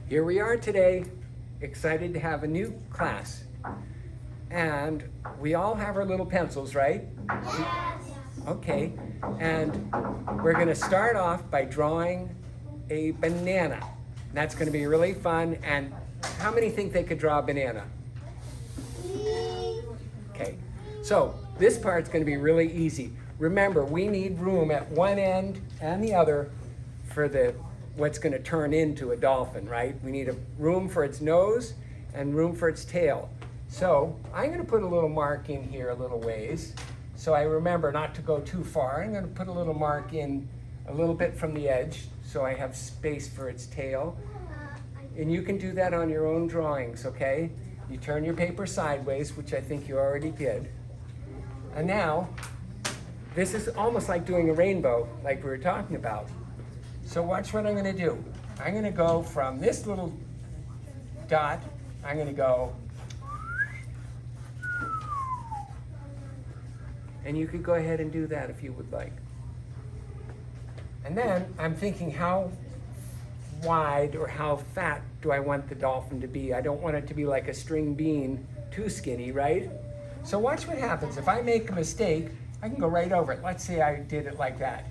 Here we are today, excited to have a new class. And we all have our little pencils, right? Yes. Okay, and we're gonna start off by drawing a banana. That's gonna be really fun, and how many think they could draw a banana? Okay, so this part's gonna be really easy. Remember, we need room at one end and the other for what's gonna turn into a dolphin, right? We need a room for its nose and room for its tail. So I'm gonna put a little mark in here a little ways, so I remember not to go too far. I'm gonna put a little mark in a little bit from the edge, so I have space for its tail. And you can do that on your own drawings, okay? You turn your paper sideways, which I think you already did. And now, this is almost like doing a rainbow, like we were talking about. So watch what I'm gonna do. I'm gonna go from this little dot, I'm gonna go, and you could go ahead and do that if you would like. And then I'm thinking, how wide or how fat do I want the dolphin to be? I don't want it to be like a string bean, too skinny, right? So watch what happens. If I make a mistake, I can go right over it. Let's say I did it like that.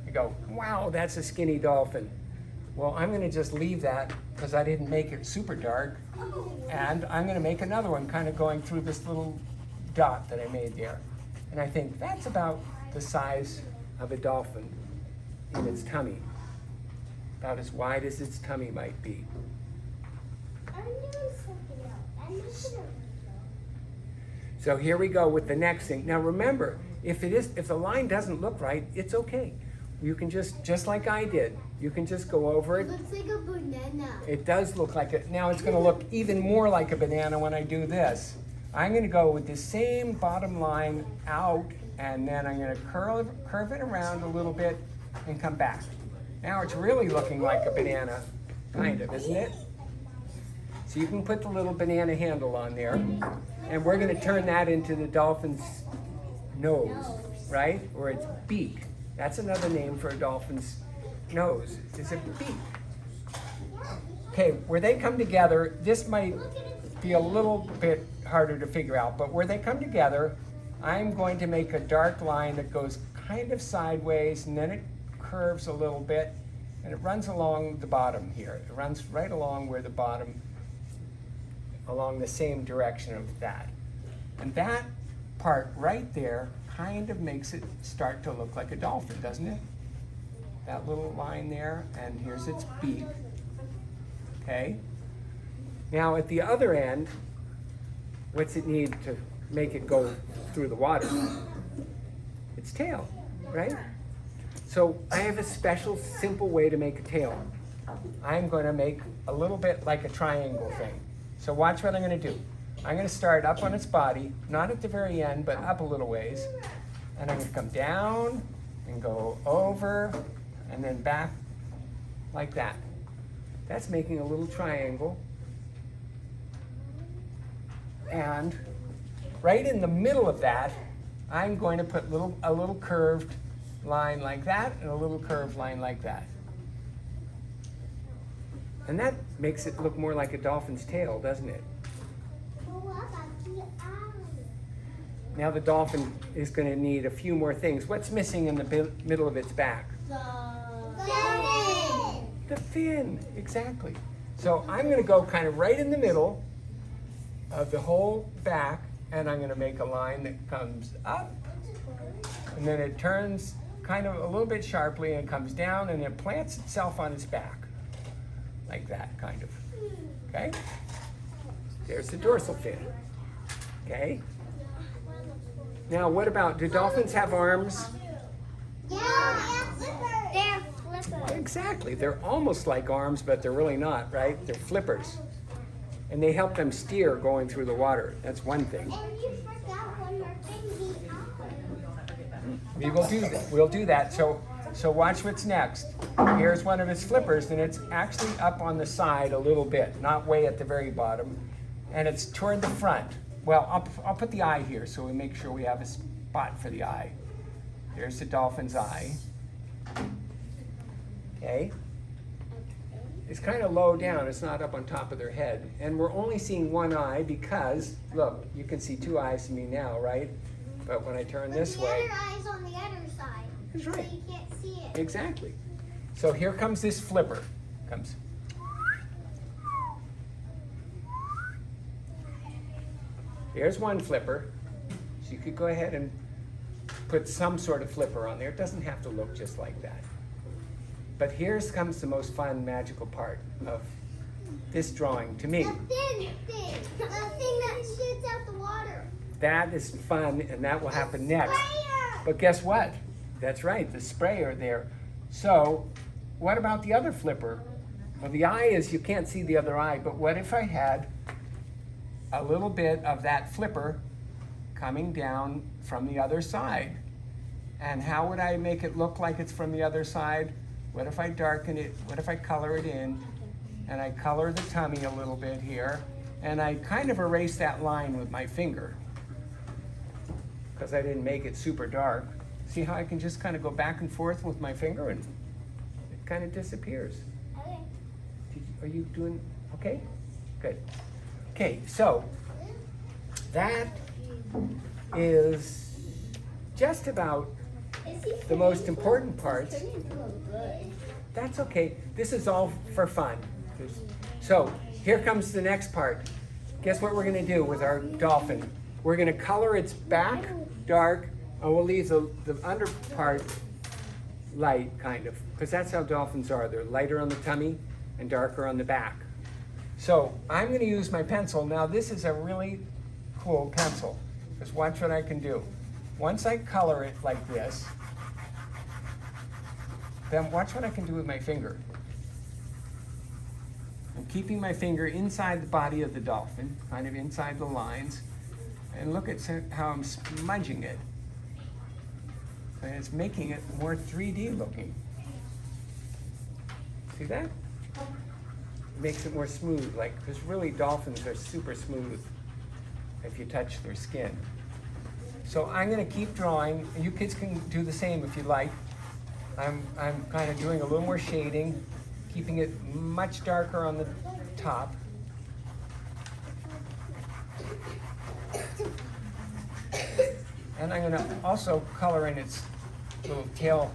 I go, wow, that's a skinny dolphin. Well, I'm gonna just leave that because I didn't make it super dark. And I'm gonna make another one kind of going through this little dot that I made there. And I think that's about the size of a dolphin in its tummy. About as wide as its tummy might be. So here we go with the next thing. Now remember, if the line doesn't look right, it's okay. You can just like I did, you can just go over it. It looks like a banana. It does look like it. Now it's gonna look even more like a banana when I do this. I'm gonna go with the same bottom line out, and then I'm gonna curve it around a little bit and come back. Now it's really looking like a banana, kind of, isn't it? So you can put the little banana handle on there, and we're gonna turn that into the dolphin's nose, right? Or its beak. That's another name for a dolphin's nose, is a beak. Okay, where they come together, this might be a little bit harder to figure out, but where they come together, I'm going to make a dark line that goes kind of sideways, and then it curves a little bit, and it runs along the bottom here. It runs right along where the bottom, along the same direction of that. And that part right there kind of makes it start to look like a dolphin, doesn't it? That little line there, and here's its beak, okay? Now at the other end, what's it need to make it go through the water? Its tail, right? So I have a special, simple way to make a tail. I'm going to make a little bit like a triangle thing. So watch what I'm going to do. I'm going to start up on its body, not at the very end, but up a little ways. And I'm going to come down and go over and then back like that. That's making a little triangle. And right in the middle of that, I'm going to put a little curved line like that and a little curved line like that. And that makes it look more like a dolphin's tail, doesn't it? Now the dolphin is going to need a few more things. What's missing in the middle of its back? The fin. The fin, exactly. So I'm going to go kind of right in the middle of the whole back, and I'm going to make a line that comes up, and then it turns kind of a little bit sharply and comes down, and it plants itself on its back, like that, kind of. Okay? There's the dorsal fin. Okay? Now, what about, do dolphins have arms? Yeah, they're flippers. Exactly. They're almost like arms, but they're really not, right? They're flippers. And they help them steer going through the water. That's one thing. And you forgot one more thing, the eye. We will do that. We'll do that. So watch what's next. Here's one of its flippers, and it's actually up on the side a little bit, not way at the very bottom. And it's toward the front. Well, I'll put the eye here so we make sure we have a spot for the eye. There's the dolphin's eye. Okay. is kind of low down. It's not up on top of their head. And we're only seeing one eye because, look, you can see two eyes to me now, right? But when I turn this way, the other eye's on the other side. That's right. So you can't see it. exactly. So here comes this flipper. Comes. There's one flipper. So you could go ahead and put some sort of flipper on there. It doesn't have to look just like that. But here comes the most fun, magical part of this drawing to me. The thin thing. The thing that shoots out the water. That is fun, and that will happen next. Sprayer. But guess what? That's right, the sprayer there. So what about the other flipper? Well, the eye is, you can't see the other eye, but what if I had a little bit of that flipper coming down from the other side? And how would I make it look like it's from the other side? What if I darken it? What if I color it in? And I color the tummy a little bit here, and I kind of erase that line with my finger because I didn't make it super dark. See how I can just kind of go back and forth with my finger and it kind of disappears. Okay. Are you doing okay? Good. Okay, so that is just about the most important parts. That's okay. This is all for fun. So here comes the next part. Guess what we're going to do with our dolphin? We're going to color its back dark, and we'll leave the under part light, kind of, because that's how dolphins are. They're lighter on the tummy and darker on the back. So I'm going to use my pencil. Now this is a really cool pencil, because watch what I can do. Once I color it like this, then watch what I can do with my finger. I'm keeping my finger inside the body of the dolphin, kind of inside the lines, and look at how I'm smudging it. And it's making it more 3D looking. See that? It makes it more smooth, like, because really dolphins are super smooth if you touch their skin. So I'm going to keep drawing. You kids can do the same if you like. I'm kind of doing a little more shading, keeping it much darker on the top. And I'm going to also color in its little tail.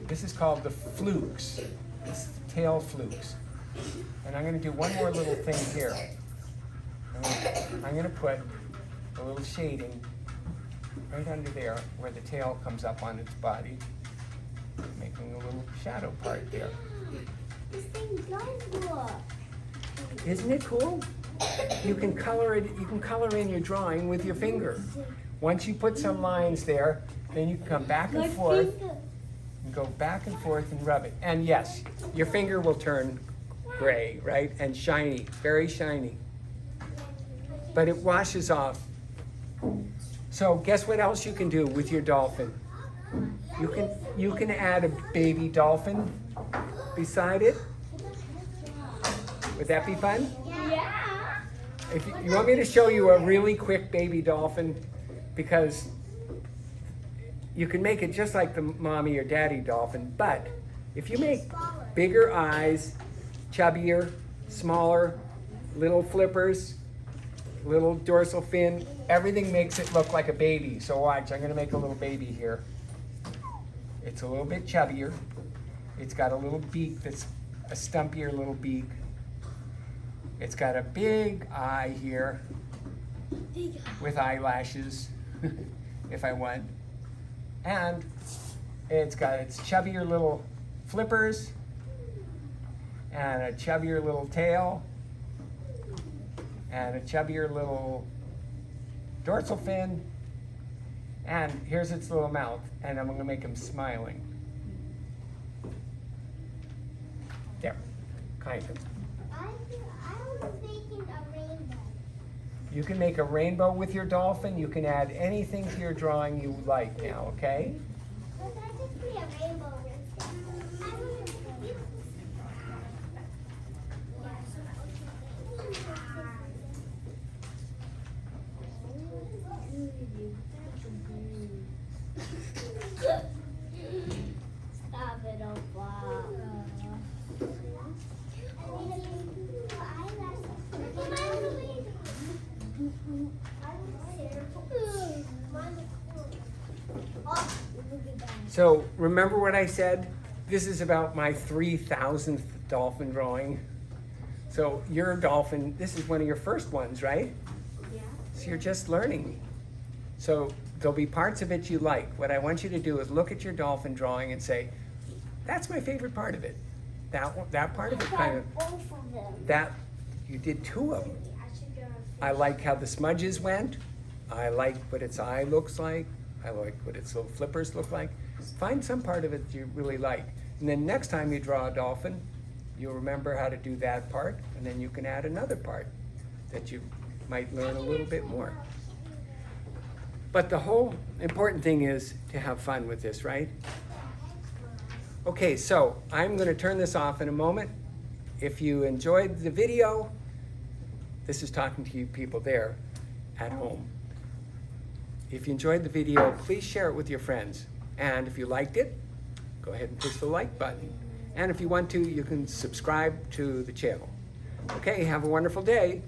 This is called the flukes. It's the tail flukes. And I'm going to do one more little thing here. I'm going to put a little shading right under there where the tail comes up on its body, making a little shadow part there. This thing does look. Isn't it cool? You can color it. You can color in your drawing with your finger. Once you put some lines there, then you can come back and forth and go back and forth and rub it. And yes, your finger will turn gray, right? And shiny, very shiny. But it washes off. So guess what else you can do with your dolphin? You can add a baby dolphin beside it. Would that be fun? Yeah. If you want me to show you a really quick baby dolphin, because you can make it just like the mommy or daddy dolphin, but if you make bigger eyes, chubbier, smaller, little flippers, little dorsal fin, everything makes it look like a baby. So watch, I'm going to make a little baby here. It's a little bit chubbier. It's got a little beak that's a stumpier little beak. It's got a big eye here with eyelashes, if I want. And it's got its chubbier little flippers and a chubbier little tail and a chubbier little dorsal fin. And here's its little mouth, and I'm gonna make him smiling. There, kind of. I was making a rainbow. You can make a rainbow with your dolphin. You can add anything to your drawing you like now, okay? But that just be a rainbow with Stop it, Opa. So remember what I said? This is about my 3,000th dolphin drawing. So your dolphin, this is one of your first ones, right? Yeah. So you're just learning. So there'll be parts of it you like. What I want you to do is look at your dolphin drawing and say, that's my favorite part of it. That part of it kind of, Both of them. that, you did 2 of them. I should go. I like how the smudges went. I like what its eye looks like. I like what its little flippers look like. Find some part of it you really like. And then next time you draw a dolphin, you'll remember how to do that part, and then you can add another part that you might learn a little bit more. But the whole important thing is to have fun with this, right? Okay, so I'm going to turn this off in a moment. If you enjoyed the video, this is talking to you people there at home. If you enjoyed the video, please share it with your friends. And if you liked it, go ahead and push the like button. And if you want to, you can subscribe to the channel. Okay, have a wonderful day.